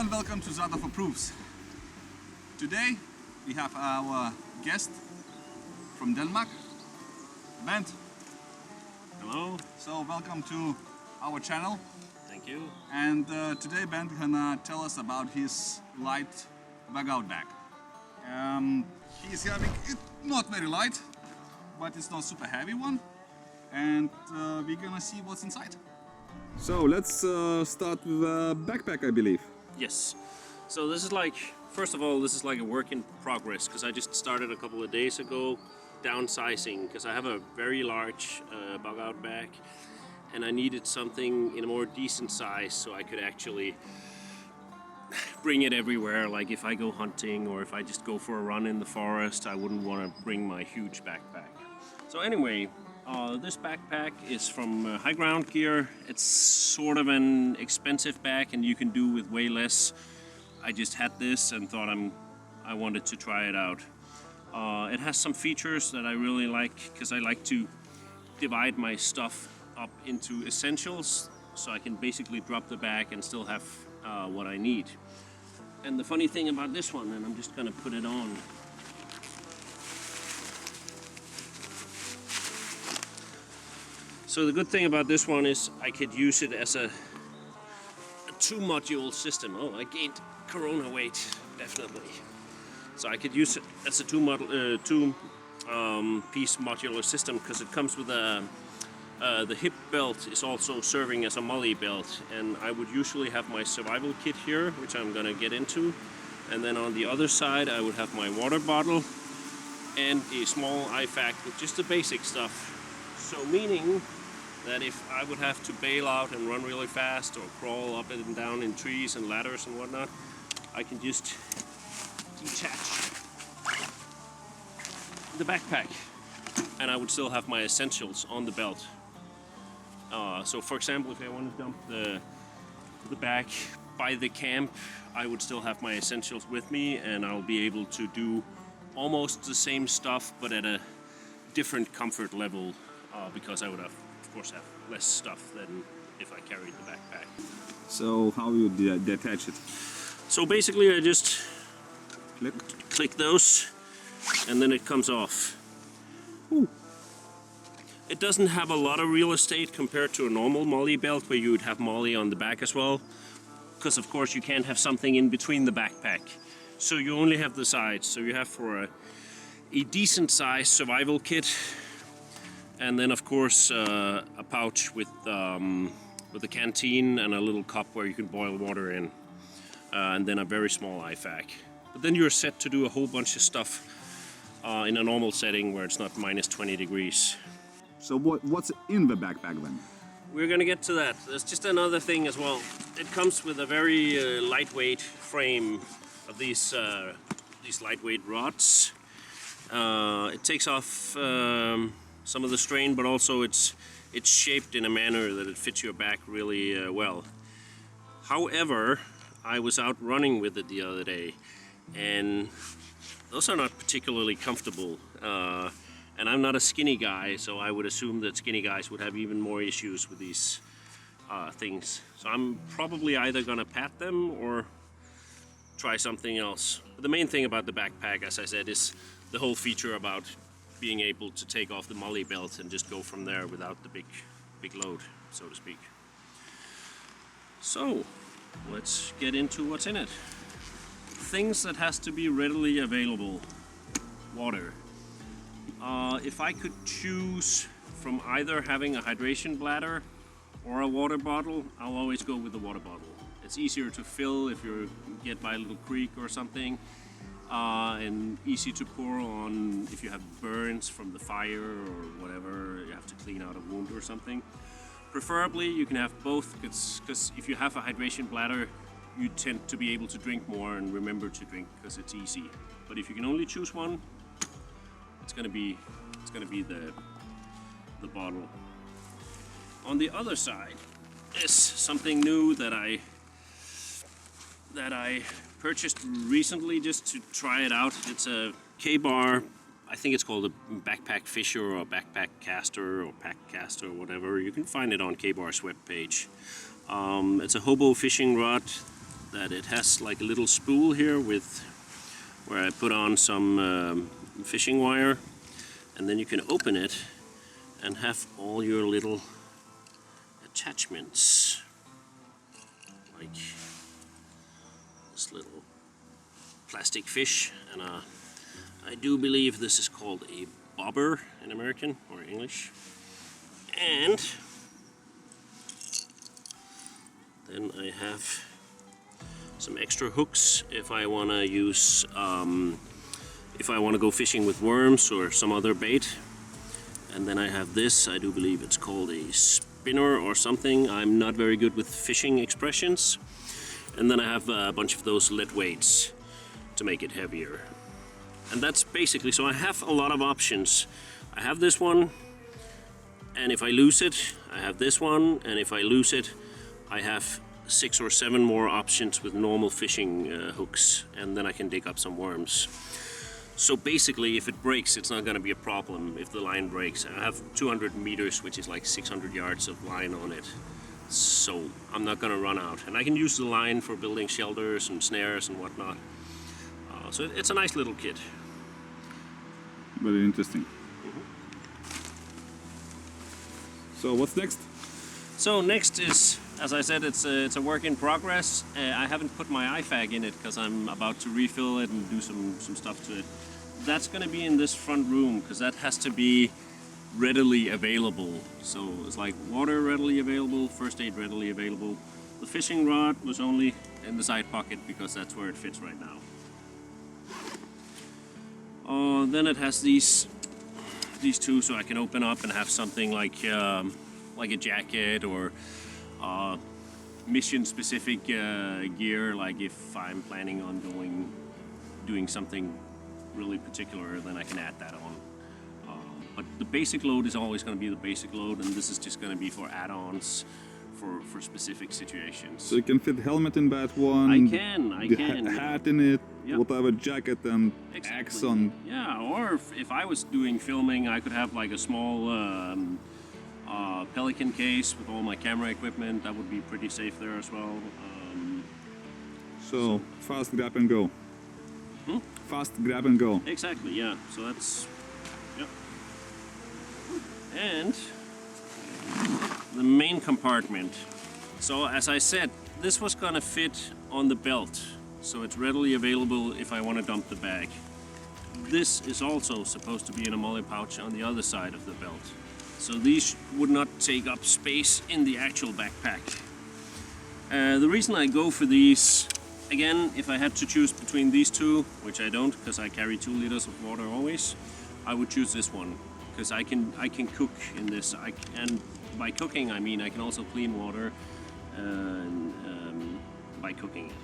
and welcome to ZadovApproves. Today we have our guest from Denmark, Bernt. Hello. So welcome to our channel. Thank you. And today Bernt gonna tell us about his light bug-out bag. He's having it not very light, but it's not super heavy one. And we're gonna see what's inside. So let's start with a backpack, I believe. Yes. So this is like, first of all, this is like a work in progress because I just started a couple of days ago downsizing because I have a very large bug-out bag and I needed something in a more decent size so I could actually bring it everywhere. Like if I go hunting or if I just go for a run in the forest, I wouldn't want to bring my huge backpack. So anyway, this backpack is from High Ground Gear. It's sort of an expensive bag and you can do with way less. I just had this and thought I wanted to try it out. It has some features that I really like because I like to divide my stuff up into essentials so I can basically drop the bag and still have what I need. And the funny thing about this one, and I'm just gonna put it on. So the good thing about this one is I could use it as a two-module system. Oh, I gained Corona weight, definitely. So I could use it as a two-piece modular system because it comes with the hip belt is also serving as a molly belt, and I would usually have my survival kit here, which I'm gonna get into, and then on the other side I would have my water bottle and a small IFAK with just the basic stuff. So meaning that if I would have to bail out and run really fast or crawl up and down in trees and ladders and whatnot, I can just detach the backpack and I would still have my essentials on the belt. So for example, if I want to dump the bag by the camp, I would still have my essentials with me and I'll be able to do almost the same stuff but at a different comfort level because I would have, of course, have less stuff than if I carried the backpack. So how you detach it? So basically I just click those and then it comes off. Ooh. It doesn't have a lot of real estate compared to a normal molly belt where you would have molly on the back as well, because of course you can't have something in between the backpack. So you only have the sides. So you have for a decent size survival kit, and then of course a pouch with a canteen and a little cup where you can boil water in, and then a very small IFAK. But then you're set to do a whole bunch of stuff in a normal setting where it's not minus 20 degrees. So what's in the backpack then? We're gonna get to that. There's just another thing as well. It comes with a very lightweight frame of these lightweight rods. It takes off some of the strain, but also it's shaped in a manner that it fits your back really well. However, I was out running with it the other day, and those are not particularly comfortable. And I'm not a skinny guy, so I would assume that skinny guys would have even more issues with these things. So I'm probably either gonna pat them or try something else. But the main thing about the backpack, as I said, is the whole feature about being able to take off the molly belt and just go from there without the big load, so to speak. So let's get into what's in it. Things that has to be readily available. Water. If I could choose from either having a hydration bladder or a water bottle, I'll always go with the water bottle. It's easier to fill if you get by a little creek or something, and easy to pour on if you have burns from the fire or whatever, you have to clean out a wound or something. Preferably you can have both, because if you have a hydration bladder, you tend to be able to drink more and remember to drink because it's easy. But if you can only choose one, it's gonna be the bottle. On the other side is something new that I purchased recently just to try it out. It's a K-bar. I think it's called a backpack fisher or backpack caster or pack caster or whatever. You can find it on K-bar's webpage. It's a hobo fishing rod that it has like a little spool here with where I put on some fishing wire, and then you can open it and have all your little attachments, like this little plastic fish, and I do believe this is called a bobber in American or English. And then I have some extra hooks if I want to use, if I want to go fishing with worms or some other bait. And then I have this, I do believe it's called a spinner or something. I'm not very good with fishing expressions. And then I have a bunch of those lead weights to make it heavier. And that's basically, so I have a lot of options. I have this one, and if I lose it, I have this one, and if I lose it, I have 6 or 7 more options with normal fishing hooks, and then I can dig up some worms. So basically, if it breaks, it's not going to be a problem if the line breaks. I have 200 meters, which is like 600 yards of line on it. So I'm not going to run out. And I can use the line for building shelters and snares and whatnot. So it's a nice little kit. Very interesting. So what's next? So next is, as I said, it's a work in progress. I haven't put my IFAG in it because I'm about to refill it and do some stuff to it. That's going to be in this front room because that has to be readily available. So it's like water readily available, first aid readily available. The fishing rod was only in the side pocket because that's where it fits right now. Then it has these two, so I can open up and have something like a jacket or mission-specific gear. Like if I'm planning on doing something really particular, then I can add that on. But the basic load is always going to be the basic load, and this is just going to be for add-ons for specific situations. So you can fit helmet in that one. I can. Hat in it. Yep. Whatever, jacket and Exactly. axe on. Yeah, or if I was doing filming, I could have like a small Pelican case with all my camera equipment. That would be pretty safe there as well. So fast grab and go. Fast grab and go. Exactly, yeah. So that's, yep. And the main compartment. So as I said, this was gonna fit on the belt, so it's readily available if I want to dump the bag. This is also supposed to be in a molly pouch on the other side of the belt. So these would not take up space in the actual backpack. The reason I go for these, again, if I had to choose between these two, which I don't because I carry 2 liters of water always, I would choose this one because I can cook in this. And by cooking I mean I can also clean water by cooking it.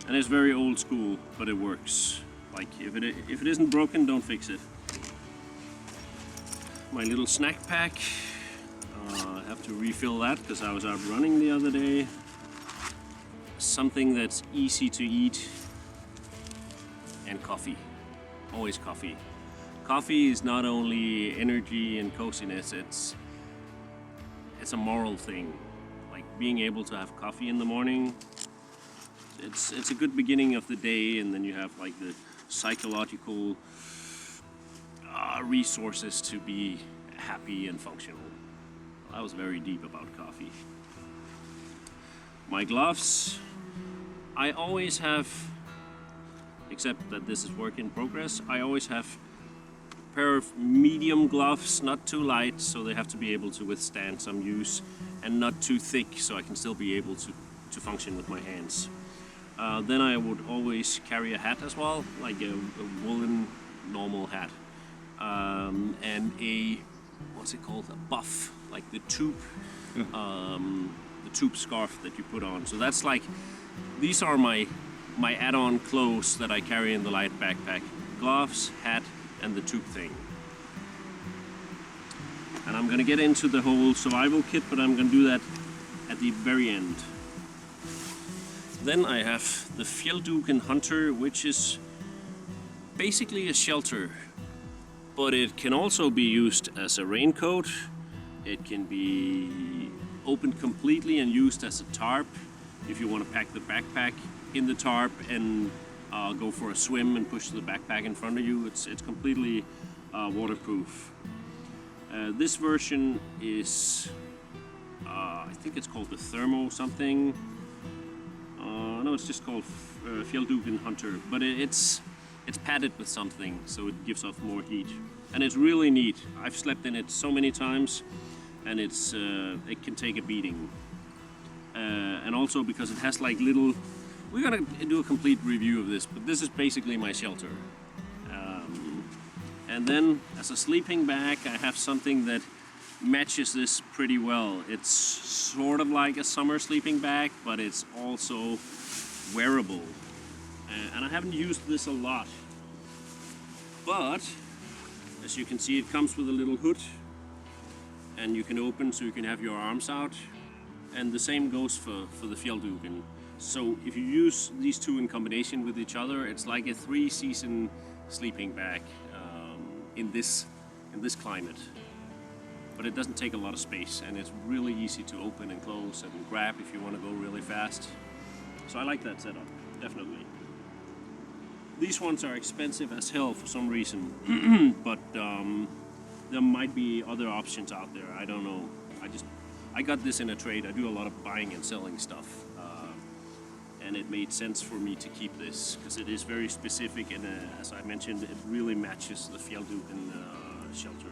And it's very old school, but it works. Like if it isn't broken, don't fix it. My little snack pack. I have to refill that because I was out running the other day. Something that's easy to eat, and coffee. Always coffee. Coffee is not only energy and coziness, it's a moral thing. Like being able to have coffee in the morning, it's a good beginning of the day, and then you have like the psychological resources to be happy and functional. I was very deep about coffee. My gloves, I always have, except that this is work in progress, I always have a pair of medium gloves, not too light, so they have to be able to withstand some use, and not too thick, so I can still be able to function with my hands. Then I would always carry a hat as well, like a woolen normal hat. And a, what's it called, a buff, like the tube scarf that you put on. So that's like, these are my add-on clothes that I carry in the light backpack. Gloves, hat, and the tube thing. And I'm gonna get into the whole survival kit, but I'm gonna do that at the very end. Then I have the Fjellduken Hunter, which is basically a shelter, but it can also be used as a raincoat. It can be opened completely and used as a tarp. if you want to pack the backpack in the tarp and go for a swim and push the backpack in front of you. It's completely waterproof. This version is, I think it's called the Thermo something. No, it's just called Fjellduken Hunter, but it's padded with something, so it gives off more heat. And it's really neat. I've slept in it so many times, and it can take a beating. And also because it has like little, we're gonna do a complete review of this, but this is basically my shelter. And then as a sleeping bag, I have something that matches this pretty well. It's sort of like a summer sleeping bag, but it's also wearable. And I haven't used this a lot. But as you can see, it comes with a little hood, and you can open so you can have your arms out. And the same goes for the Fjellduken. So if you use these two in combination with each other, it's like a 3-season sleeping bag in this climate. But it doesn't take a lot of space, and it's really easy to open and close and grab if you want to go really fast. So I like that setup, definitely. These ones are expensive as hell for some reason, but there might be other options out there. I don't know. I got this in a trade. I do a lot of buying and selling stuff, and it made sense for me to keep this because it is very specific, and as I mentioned, it really matches the Fjellduken shelter.